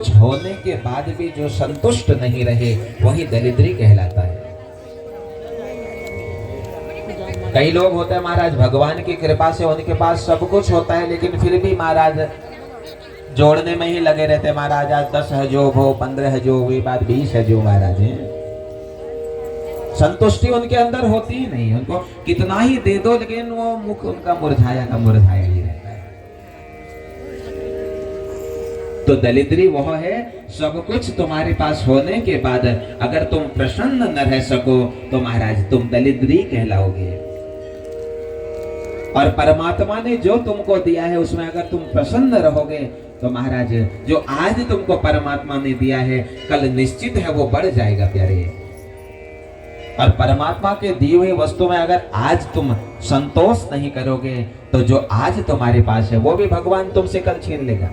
होने के बाद भी जो संतुष्ट नहीं रहे वही दरिद्री कहलाता है। कई लोग होते हैं महाराज भगवान की कृपा से उनके पास सब कुछ होता है, लेकिन फिर भी महाराज जोड़ने में ही लगे रहते। महाराज आज 10 हजूब हो, 15 हजूब, ये बात 20 हजूब महाराज है। संतुष्टि उनके अंदर होती ही नहीं। उनको कितना ही दे दो लेकिन वो मुख उनका मुरझाया का मुरझाया ही रहता है। तो दरिद्री वह है, सब कुछ तुम्हारे पास होने के बाद अगर तुम प्रसन्न न रह सको तो महाराज तुम दरिद्री कहलाओगे। और परमात्मा ने जो तुमको दिया है उसमें अगर तुम प्रसन्न रहोगे तो महाराज जो आज तुमको परमात्मा ने दिया है कल निश्चित है वो बढ़ जाएगा प्यारे। और परमात्मा के दिए हुए वस्तु में अगर आज तुम संतोष नहीं करोगे तो जो आज तुम्हारे पास है वो भी भगवान तुमसे कल छीन लेगा।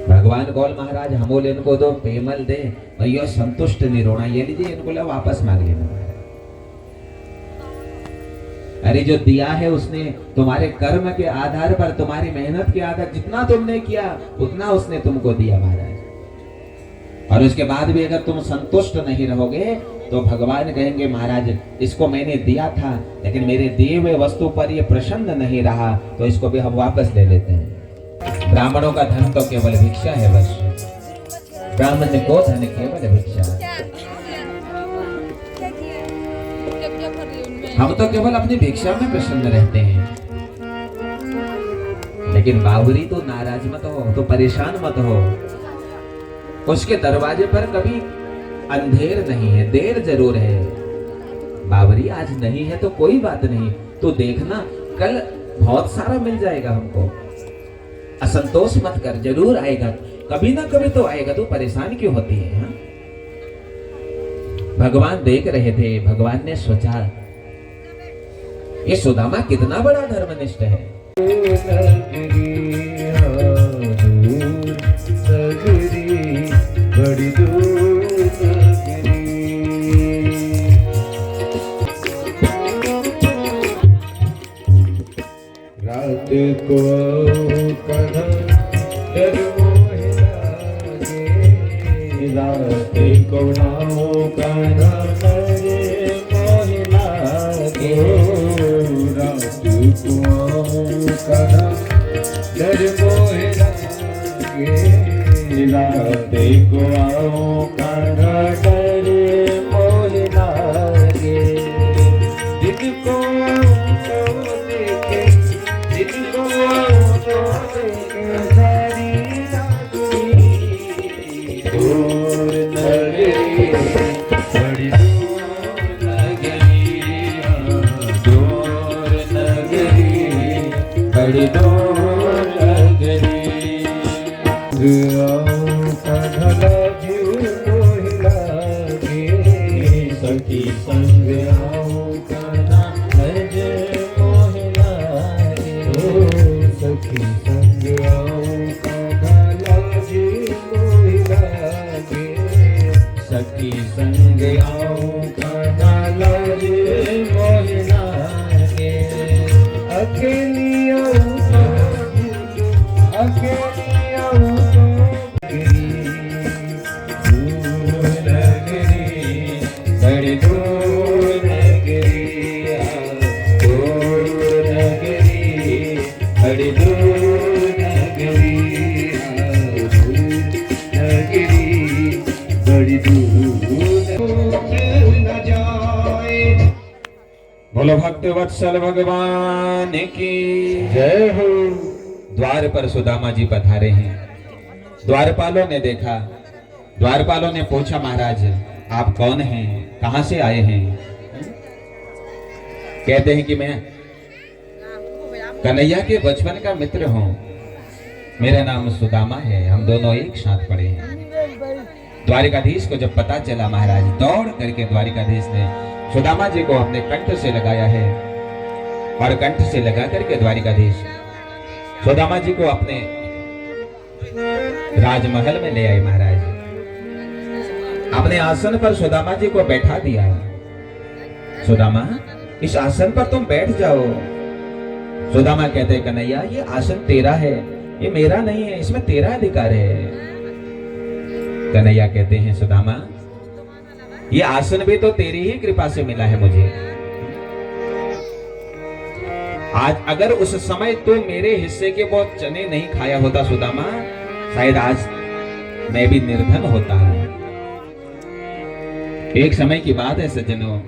भगवान बोल महाराज हमोल इनको दो, पेमल दे भैया, संतुष्ट नहीं रोना, ये लीजिए इनको ला वापस मांग लेना। अरे जो दिया है उसने तुम्हारे कर्म के आधार पर, तुम्हारी मेहनत के आधार, जितना तुमने किया उतना उसने तुमको दिया महाराज। और उसके बाद भी अगर तुम संतुष्ट नहीं रहोगे तो भगवान कहेंगे महाराज इसको मैंने दिया था लेकिन मेरे दिए हुए वस्तु पर ये प्रसन्न नहीं रहा तो इसको भी हम वापस ले लेते हैं। ब्राह्मणों का धन तो केवल भिक्षा है बस, ब्राह्मण को धन केवल भिक्षा। हम तो केवल अपनी भिक्षा में प्रसन्न रहते हैं। लेकिन बावरी तो नाराज मत हो, तो परेशान मत हो। उसके दरवाजे पर कभी अंधेर नहीं है, देर जरूर है। बावरी आज नहीं है तो कोई बात नहीं, तो देखना कल बहुत सारा मिल जाएगा हमको। असंतोष मत कर, जरूर आएगा, कभी ना कभी तो आएगा, तो परेशान क्यों होती है? हाँ? भगवान देख रहे थे, भगवान ने सोचा ये सुदामा कितना बड़ा धर्मनिष्ठ है। बड़ी रात को रात को नाओ करा डर मोहे लागे, राते को आओ कान्हा डर मोहे लागे। जिनको तो देखे, जिनको तो देखे सारी रात्रि दूर नगरी, बड़ी दूर नगरी, दूर नगरी, बड़ी दूर सखी संग आओ कान्हा लज मोहे लागे, सखी संग आओ कान्हा लज मोहे लागे, सखी संग आओ कान्हा लज मोहे लागे। अकेली आओ अकेली आओ बड़ी दूर नगरी, दूर नगरी, बड़ी दूर नगरी, नगरी, बड़ी दूर न जाए। बोलो भक्त वत्सल भगवान की जय हो। द्वार पर सुदामा जी पधारे हैं। द्वारपालों ने देखा, द्वारपालों ने पूछा महाराज आप कौन हैं, कहां से आए हैं? कहते हैं कि मैं कन्हैया के बचपन का मित्र हूं, मेरा नाम सुदामा है, हम दोनों एक साथ पढ़े हैं। द्वारिकाधीश को जब पता चला महाराज दौड़ करके द्वारिकाधीश ने सुदामा जी को अपने कंठ से लगाया है और कंठ से लगा करके द्वारिकाधीश सुदामा जी को अपने राजमहल में ले आए। महाराज अपने आसन पर सुदामा जी को बैठा दिया। सुदामा इस आसन पर तुम बैठ जाओ। सुदामा कहते कन्हैया ये आसन तेरा है, ये मेरा नहीं है, इसमें तेरा अधिकार है। कन्हैया कहते हैं सुदामा, ये आसन भी तो तेरी ही कृपा से मिला है मुझे। आज अगर उस समय तू मेरे हिस्से के बहुत चने नहीं खाया होता सुदामा, शायद आज मैं भी निर्धन होता। एक समय की बात है सज्जनों,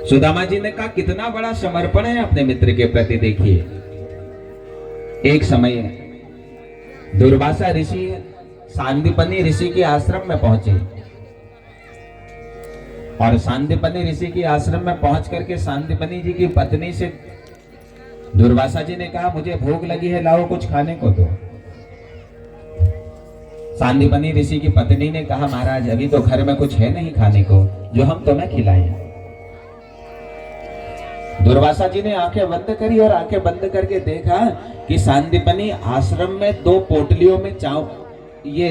सुदामा जी ने कहा कितना बड़ा समर्पण है अपने मित्र के प्रति। देखिए, एक समय दुर्वासा ऋषि सांदीपनि ऋषि के आश्रम में पहुंचे और सांदीपनि ऋषि के आश्रम में पहुंच करके सांदीपनि जी की पत्नी से दुर्वासा जी ने कहा, मुझे भूख लगी है, लाओ कुछ खाने को दो। सांदीपनि ऋषि की पत्नी ने कहा, महाराज अभी तो घर में कुछ है नहीं खाने को जो हम तुम्हें खिलाएं। दुर्वासा जी ने आंखें बंद करी और आंखें बंद करके देखा कि सांदीपनि आश्रम में 2 पोटलियों में ये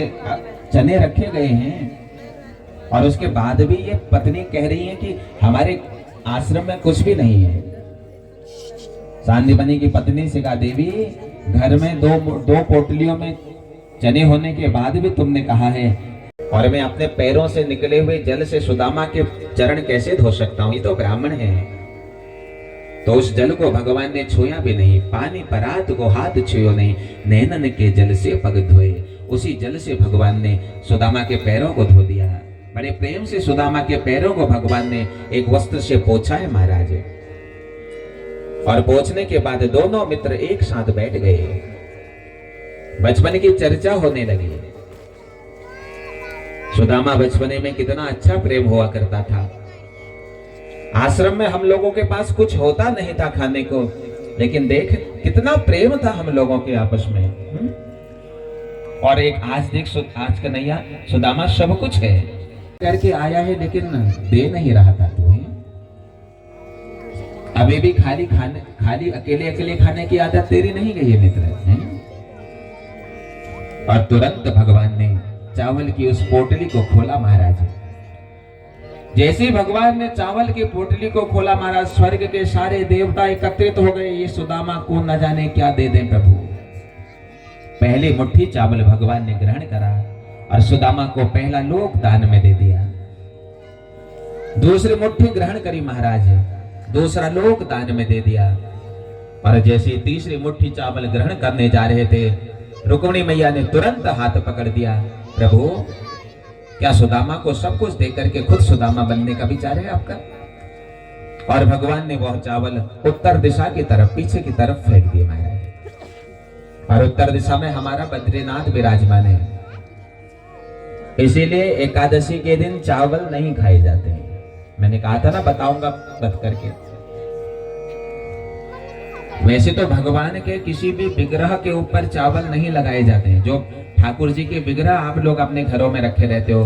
चने रखे गए हैं और उसके बाद भी ये पत्नी कह रही है कि हमारे आश्रम में कुछ भी नहीं है। सांदीपनि की पत्नी से कहा, देवी घर में दो पोटलियों में चने होने के बाद भी तुमने कहा है, और मैं अपने पैरों से निकले हुए जल से सुदामा के चरण कैसे धो सकता हूं? ये तो ब्राह्मण है। तो उस जल को भगवान ने छुआ भी नहीं। पानी परात को हाथ छुओ नहीं, नैनन के जल से पग धोए। उसी जल से भगवान ने सुदामा के पैरों को धो दिया। बड़े प्रेम से सुदामा के पैरों को भगवान ने एक वस्त्र से पोंछा है महाराज। और पोंछने के बाद दोनों मित्र एक साथ बैठ गए। बचपन की चर्चा होने लगी। सुदामा बचपने में कितना अच्छा प्रेम हुआ करता था। आश्रम में हम लोगों के पास कुछ होता नहीं था खाने को, लेकिन देख कितना प्रेम था हम लोगों के आपस में। और एक आज देख, आज कन्हैया सुदामा सब कुछ है करके आया है, लेकिन दे नहीं रहा था तुम्हें। अभी भी खाली अकेले अकेले खाने की आदत तेरी नहीं गई है मित्र। और तुरंत भगवान ने चावल की उस पोटली को खोला महाराज। जैसे ही भगवान ने चावल की पोटली को खोला महाराज, स्वर्ग के सारे देवता एकत्रित हो गए। ये सुदामा को न जाने क्या दे दें प्रभु। पहली मुट्ठी चावल भगवान ने ग्रहण करा और सुदामा को पहला लोक दान में दे दिया। दूसरी मुट्ठी ग्रहण करी महाराज, दूसरा लोक दान में दे दिया। और जैसे तीसरी मुट्ठी चावल ग्रहण करने जा रहे थे, रुक्मिणी मैया ने तुरंत हाथ पकड़ दिया। प्रभु, क्या सुदामा को सब कुछ देकर के खुद सुदामा बनने का विचार है आपका? और भगवान ने वह चावल उत्तर दिशा की तरफ, पीछे की तरफ फेंक दिए महाराज। और उत्तर दिशा में हमारा बद्रीनाथ विराजमान है। इसीलिए एकादशी के दिन चावल नहीं खाए जाते हैं। मैंने कहा था ना, बताऊंगा बत करके। वैसे तो भगवान के किसी भी विग्रह के ऊपर चावल नहीं लगाए जाते हैं। जो ठाकुर जी के विग्रह आप लोग अपने घरों में रखे रहते हो,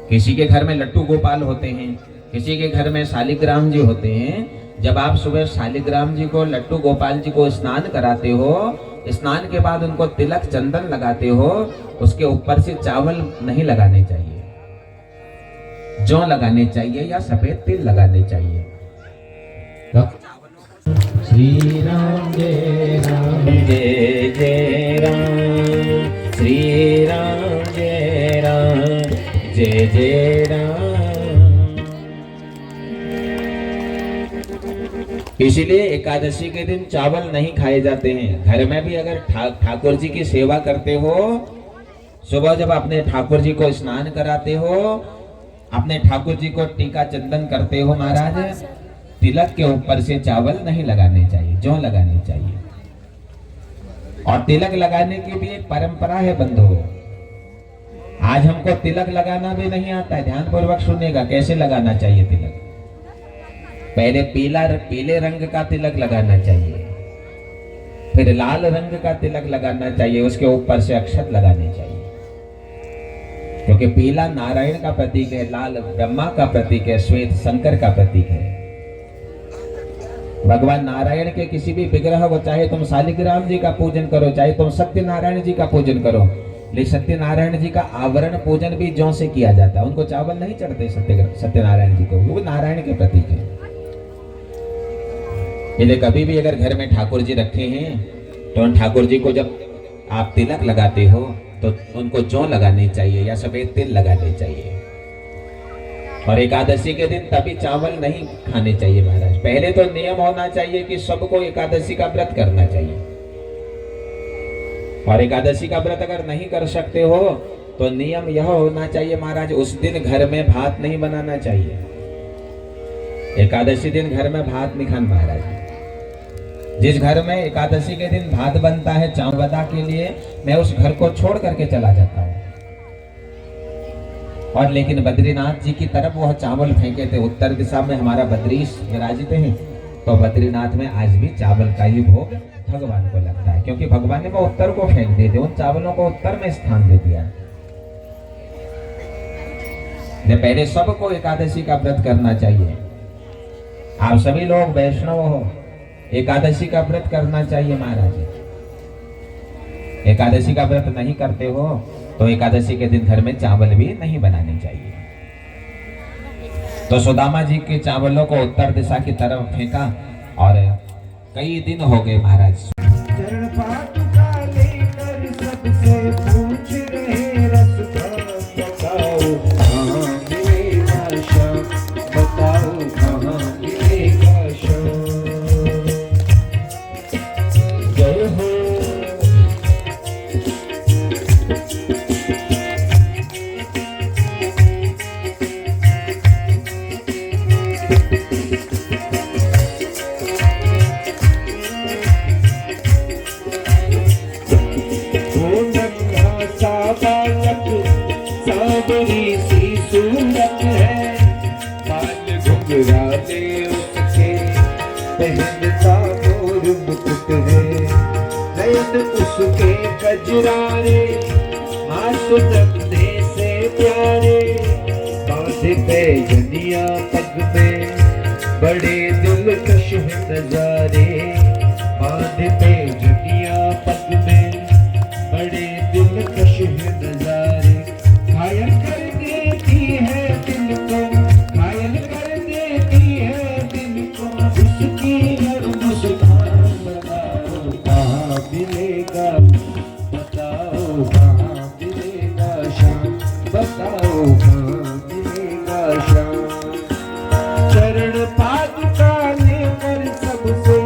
किसी के घर में लट्टू गोपाल होते हैं, किसी के घर में शालिग्राम जी होते हैं। जब आप सुबह शालिग्राम जी को, लट्टू गोपाल जी को स्नान कराते हो, स्नान के बाद उनको तिलक चंदन लगाते हो, उसके ऊपर से चावल नहीं लगाने चाहिए, जौ लगाने चाहिए या सफेद तिल लगाने चाहिए। श्री राम जय राम जय जय राम, श्री राम जय राम जय जय राम। इसीलिए एकादशी के दिन चावल नहीं खाए जाते हैं। घर में भी अगर ठाकुर जी की सेवा करते हो, सुबह जब अपने ठाकुर जी को स्नान कराते हो, अपने ठाकुर जी को टीका चंदन करते हो महाराज, तिलक के ऊपर से चावल नहीं लगाने चाहिए, जौ लगाने चाहिए। और तिलक लगाने की भी एक परंपरा है बंधु। आज हमको तिलक लगाना भी नहीं आता है। ध्यान पूर्वक सुनिएगा कैसे लगाना चाहिए तिलक। पहले पीले रंग का तिलक लगाना चाहिए, फिर लाल रंग का तिलक लगाना चाहिए, उसके ऊपर से अक्षत लगाने चाहिए। क्योंकि पीला नारायण का प्रतीक है, लाल ब्रह्मा का प्रतीक है, श्वेत शंकर का प्रतीक है। भगवान नारायण के किसी भी विग्रह को, चाहे तुम शालिग्राम जी का पूजन करो, चाहे तुम सत्यनारायण जी का पूजन करो, लेकिन सत्यनारायण जी का आवरण पूजन भी जौ से किया जाता है। उनको चावल नहीं चढ़ते सत्यनारायण जी को, वो नारायण के प्रतीक है। इसलिए कभी भी अगर घर में ठाकुर जी रखे हैं तो ठाकुर जी को जब आप तिलक लगाते हो तो उनको जौ लगानी चाहिए या सफेद तिल लगाने चाहिए। और एकादशी के दिन तभी चावल नहीं खाने चाहिए महाराज। पहले तो नियम होना चाहिए कि सबको एकादशी का व्रत करना चाहिए। और एकादशी का व्रत अगर नहीं कर सकते हो तो नियम यह होना चाहिए महाराज, उस दिन घर में भात नहीं बनाना चाहिए। एकादशी दिन घर में भात नहीं खाना महाराज। जिस घर में एकादशी के दिन भात बनता है चावदा के लिए, मैं उस घर को छोड़ करके चला जाता हूँ। और लेकिन बद्रीनाथ जी की तरफ वह चावल फेंके थे, उत्तर दिशा में हमारा बद्रीश विराजित हैं, तो बद्रीनाथ में आज भी चावल का ही भोग भगवान को लगता है, क्योंकि भगवान ने वो उत्तर को फेंक दिए थे, उन चावलों को उत्तर में स्थान दे दिया। पहले सबको एकादशी का व्रत करना चाहिए। आप सभी लोग वैष्णव हो, एकादशी का व्रत करना चाहिए महाराज। एकादशी का व्रत नहीं करते हो तो एकादशी के दिन घर में चावल भी नहीं बनाने चाहिए। तो सुदामा जी के चावलों को उत्तर दिशा की तरफ फेंका और कई दिन हो गए महाराज। उसके कजरारे हाथ रखने से प्यारे, बांधे पे जनिया पग में बड़े दिलकश नजारे, बांधे पे जनिया पग में बड़े दिलकश नजारे। घायल कर देती है दिल को, घायल कर देती है दिल को, उसकी हर मुस्कान कहाँ मिलेगा बताओ, कहाँ मिलेगा शाम, बताओ कहाँ मिलेगा शाम। चरण पादुका लेकर सबसे,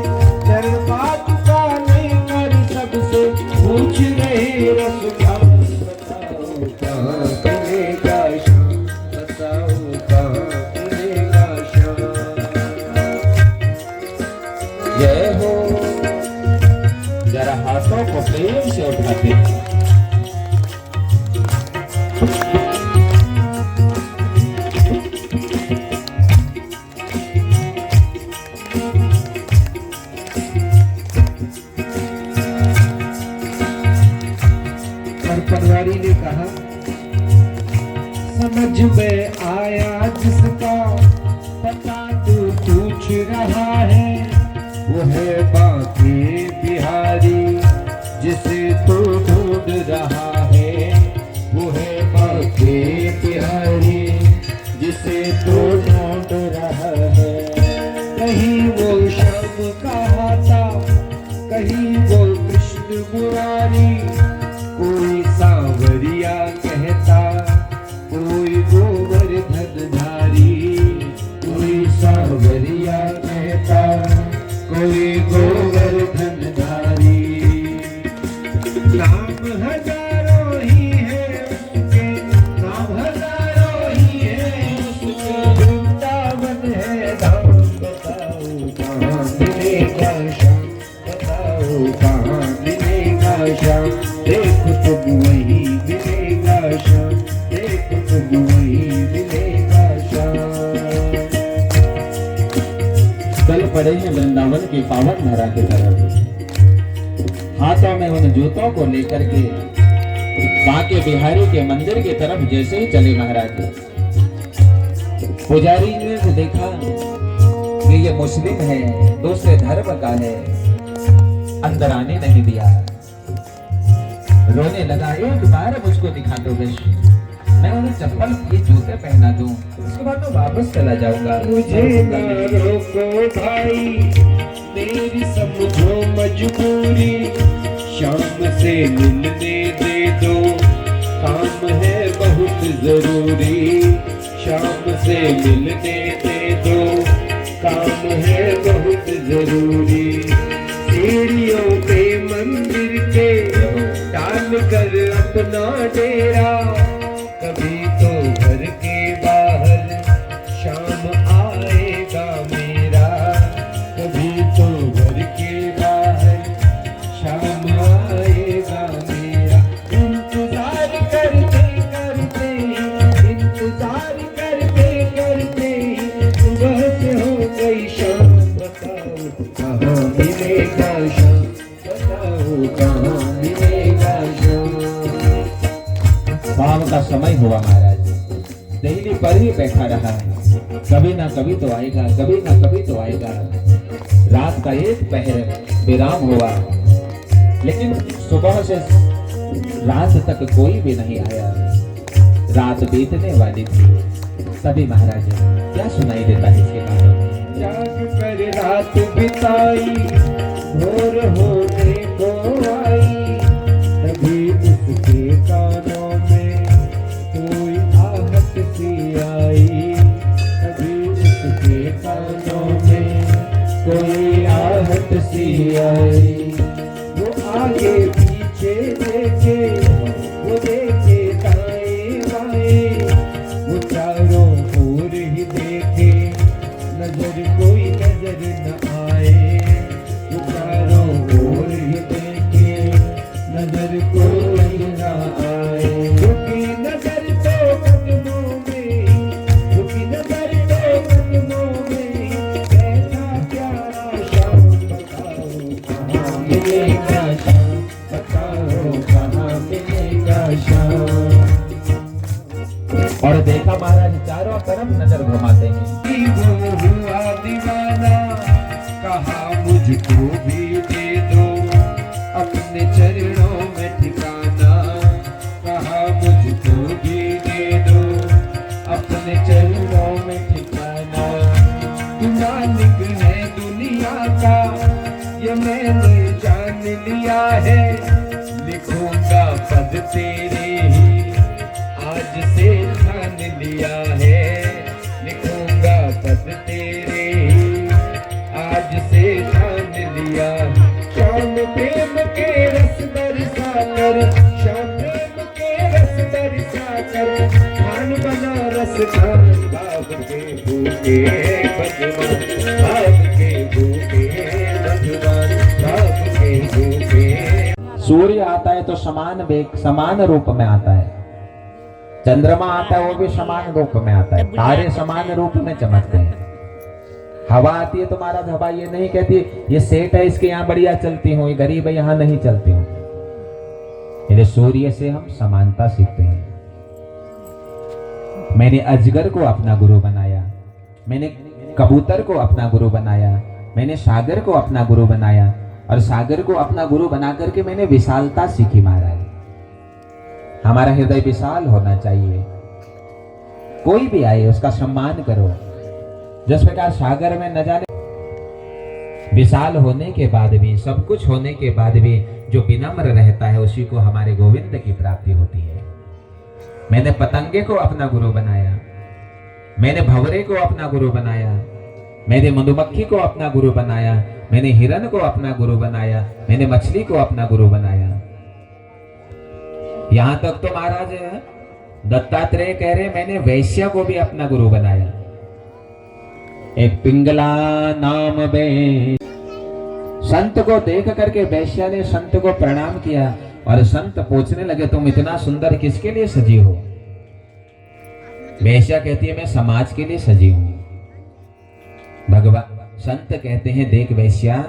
चरण पादुका लेकर सबसे पूछ रहे रसखान, बताओ कहाँ मिलेगा शाम, बताओ कहाँ मिलेगा शाम। जय हो। जरा हाथों को प्रेम से उठाते हैं। और पनवारी ने कहा, समझ में आया जिसका पता तू पूछ रहा है, वो है बाकी बिहारी जिसे तू ढूंढ रहा है, वो है बाकी बिहारी जिसे तू ढूंढ रहा है। कहीं वो श्याम कहाता, कहीं वो कृष्ण मुरारी, कोई सांवरिया कहता, कोई गोवर्धन धारी, कोई सांवरिया कहता, कोई गोवर्धन धारी। नाम हजारों ही है उसके, नाम हजारों ही है उसके, वृंदावन है धाम, बताओ कहाँ मिलेगा श्याम, बताओ कहाँ मिलेगा श्याम। देखो तुम वही मिलेगा श्याम, देखो तुम वही मिलेगा श्याम। चल पड़े हैं वृंदावन की पावन धारा की तरफ, हाथों में उन जूतों को लेकर के बांके बिहारी के मंदिर की तरफ जैसे ही चले महाराज, पुजारी ने तो देखा कि ये मुस्लिम है, दूसरे धर्म का है, अंदर आने नहीं दिया। रोने लगा, एक बार मुझको दिखा दो बस, मैं उन्हें चप्पल ये जूते पहना दूं, उसके बाद मैं वापस चला जाऊंगा। मुझे ना रोको भाई, मेरी समझो मजबूरी, शाम से मिलने दे दो, काम है बहुत जरूरी। शाम से मिलने दे दो, काम है बहुत जरूरी। सीढ़ियों पे मंदिर के डाल कर अपना डेरा, कभी तो घर के बाहर शाम आएगा मेरा। कभी तो घर के बाहर शाम आएगा मेरा। इंतजार करते करते, इंतजार करते करते सुबह से हो गई शाम। बताओ कहाँ मिलेगा शाम, बताओ कहाँ मिलेगा शाम। शाम का समय हुआ महाराज, देहली पर ही बैठा रहा। कभी ना कभी तो आएगा, कभी ना कभी तो आएगा। रात का एक पहर विराम हुआ, लेकिन सुबह से रात तक कोई भी नहीं आया। रात बीतने वाली थी, तभी महाराज क्या सुनाई देता है इसके कानों में? जाग कर रात बिताई, भोर होने को आई, तभी उसके कानों में कोई आहट सी आई। तभी उसके कानों में कोई आहट सी आई। वो आगे पीछे देखे, वो देखे दाएं बाएं, वो चारों ओर ही देखे, नजर कोई नजर न आए। वो चारों ओर ही देखे, नजर कोई न आए। झुकी नजर तो कदमों में, झुकी नजर तो कदमों में, ऐसा प्यारा शाम। बताओ कहाँ मिलेगा शाम, बताओ कहाँ मिलेगा शाम। और देखा महाराज चारों तरफ नजर घुमाते हैं। वो हुआ दीवाना, कहा मुझको भी दे दो अपने चरणों में ठिकाना। कहा मुझको भी दे दो अपने चरणों में ठिकाना। तू मालिक है दुनिया का, ये मैंने जान लिया है। लिखूंगा पद तेरे ही, आज से ठान लिया है। लिखूंगा पद तेरे ही, आज से ठान लिया। शाम प्रेम के रस बरसा कर, शाम प्रेम के रस बरसा कर, खान बना रस खान। बाप के भूखे भगवान, बाप के भूखे भगवान, बाप के भूखे। सूर्य आता है तो समान रूप में आता है। चंद्रमा आता है वो भी समान रूप में आता है। तारे समान रूप में चमकते हैं। हवा आती है तो महाराज हवा ये नहीं कहती ये सेठ है इसके यहाँ बढ़िया चलती हूँ, ये गरीब है यहाँ नहीं चलती हूँ। ये सूर्य से हम समानता सीखते हैं। मैंने अजगर को अपना गुरु बनाया, मैंने कबूतर को अपना गुरु बनाया, मैंने सागर को अपना गुरु बनाया, और सागर को अपना गुरु बना करके मैंने विशालता सीखी महाराज। हमारा हृदय विशाल होना चाहिए। कोई भी आए उसका सम्मान करो। जिस प्रकार सागर में न जाने विशाल होने के बाद भी, सब कुछ होने के बाद भी जो विनम्र रहता है उसी को हमारे गोविंद की प्राप्ति होती है। मैंने पतंगे को अपना गुरु बनाया, मैंने भंवरे को अपना गुरु बनाया, मैंने मधुमक्खी को अपना गुरु बनाया, मैंने हिरण को अपना गुरु बनाया, मैंने मछली को अपना गुरु बनाया। यहां तक तो महाराज दत्तात्रेय कह रहे मैंने वैश्य को भी अपना गुरु बनाया। एक पिंगला नाम बे, संत को देख करके वैश्य ने संत को प्रणाम किया और संत पूछने लगे तुम इतना सुंदर किसके लिए सजी हो? वैश्य कहती है मैं समाज के लिए सजी हूं। भगवान संत कहते हैं देख वैश्या,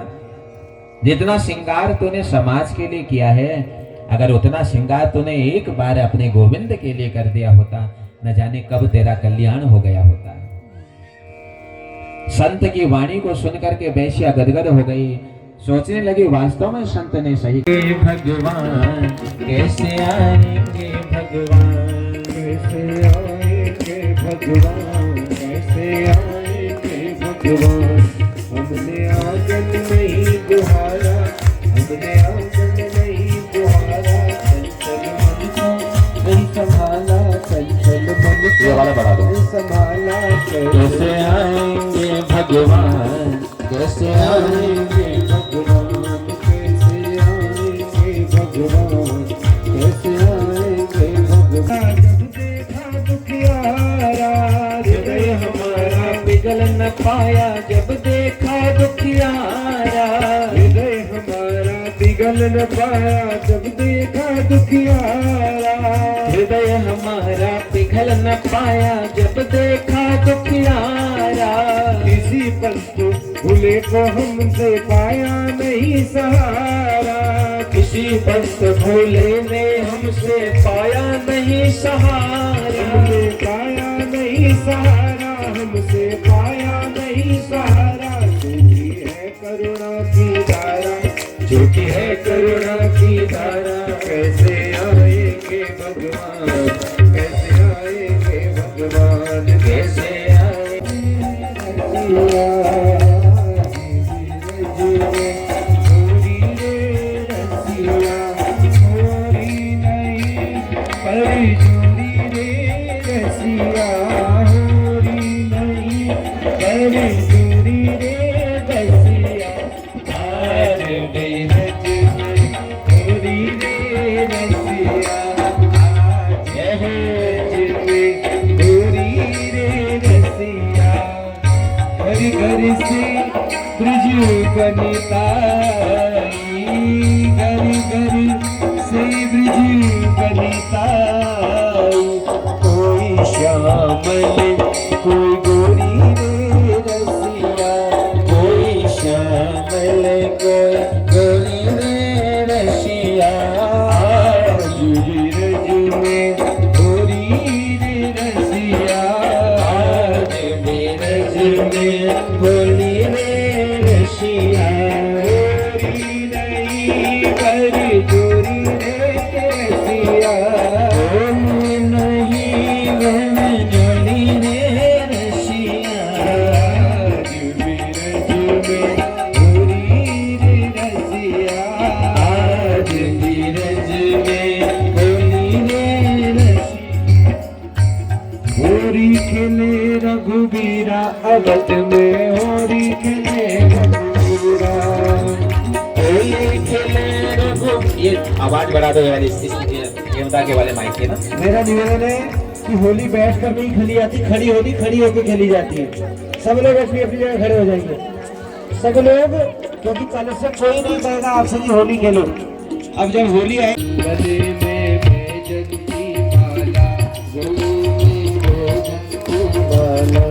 जितना श्रृंगार तूने समाज के लिए किया है, अगर उतना श्रृंगार तूने एक बार अपने गोविंद के लिए कर दिया होता, न जाने कब तेरा कल्याण हो गया होता। संत की वाणी को सुनकर के वैश्या गदगद हो गई, सोचने लगी वास्तव में संत ने सही। भगवान कैसे आएंगे, भगवान कैसे आएंगे, भगवान कैसे आएंगे, भगवान हमने आंगन नहीं दुहारा, हमने आंगन नहीं भगवान कैसे आएंगे भगवान, कैसे आएंगे भगवान, कैसे आएंगे भगवान। जब देखा दुखियारा हृदय हमारा पिघल न पाया, जब देखा दुखियारा हृदय हमारा पिघल न पाया, जब देखा दुखियारा। हृदय हमारा पिघल न पाया, जब देखा दुखियारा। किसी पंथ भूले को हमसे पाया नहीं सहारा, किसी पंथ भोले ने हमसे पाया नहीं सहारा। हमसे पाया नहीं सहारा, हमसे पाया नहीं सहारा। झूठी है करुणा की धारा, झूठी है करुणा की धारा। कैसे आएंगे भगवान, कैसे आएंगे भगवान, कैसे आए घर से ब्रज बनिताई, घर घर से ब्रज बनिताई। कोई श्यामल कोई गोरी रे रसिया, कोई श्यामल कोई गोरी रे रसिया। आज ब्रज में गोरी रे रसिया, आज ब्रज में गोरी रे रसिया। गोरी नहीं कर गोरी रे रसिया। गोरी नहीं वह जोड़ी रे रसिया। आज ब्रज में गोरी रे रसिया, आज ब्रज में गोरी रे रसिया। होरी खेले रघुबीरा, अवध में होरी खेले रघुबीरा। होली खेले रघु। ये आवाज बढ़ा दो यार, इस देवता के वाले माइक के ना। मेरा निवेदन है कि होली बैठ कर नहीं खेली जाती, खड़ी होती, खड़ी होकर खेली जाती है। सब लोग अपनी अपनी जगह खड़े हो जाएंगे, सब लोग, क्योंकि कल से कोई नहीं कहेगा आपसे कि होली खेलो। अब जब होली आए गले में जंती माला, माला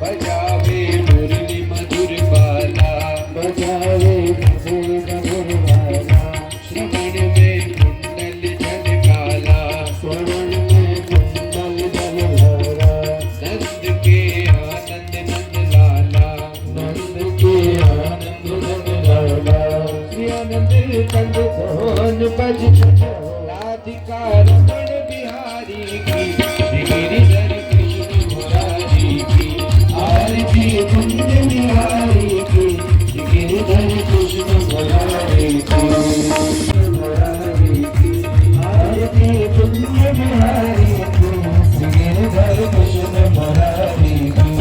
बजावे मुरली मधुर बाला, बजावे मधुर बाला। श्रवण में कुंडल जल काला, श्रवण में कुंडल जल काला। नंद के आनंद नंद लाला, नंद के आनंद नंद लाला। श्री आनंद कंद धन बज राधिका रमण बिहारी की, गिरिधर कृष्ण मुरारी की। आरती कुंज बिहारी की, गिरिधर कृष्ण मुरारी की, मुरारी की। आरती कुंज बिहारी की, गिरिधर कृष्ण मुरारी की।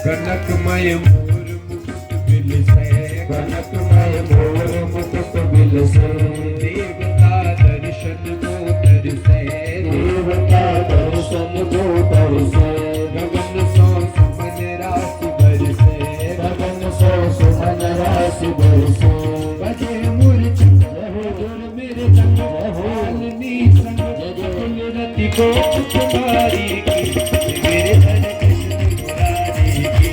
कनकमय मोर मुकुट बिल से, कनकमय मोर मुकुट बिल से। देवता दर्शन को तरसे, देवता दर्शन को तरसे। गगन सौ सुमन राशि बरसे, गगन सौ सुमन राशि बरसे। बजे मूर्छित रहो दुर मेरे संग, हालनी संग रति को कुमारी की, मेरे धन कृष्ण मुरारी की।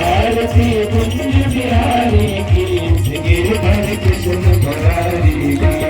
आरती कुंज बिहारी की, गिरिधर कृष्ण मुरारी की।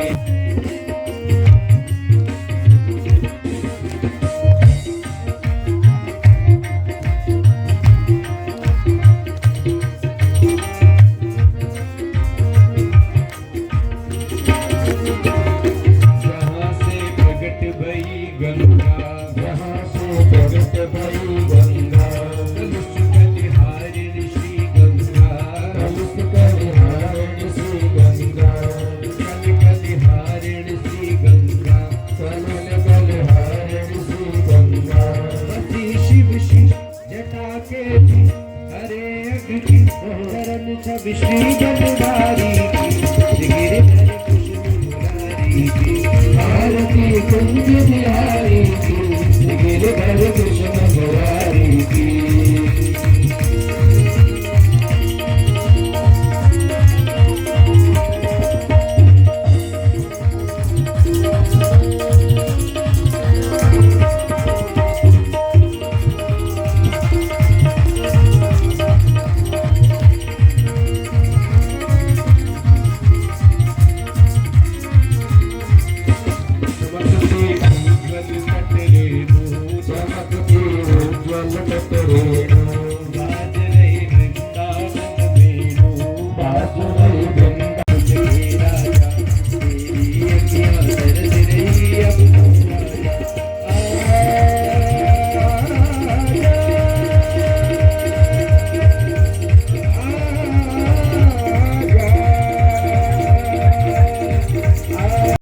चरण छवि श्री जलधारी की गिरधर कुसुम मुरारी की आरती कुंज बिहारी की गिरधर कुसुम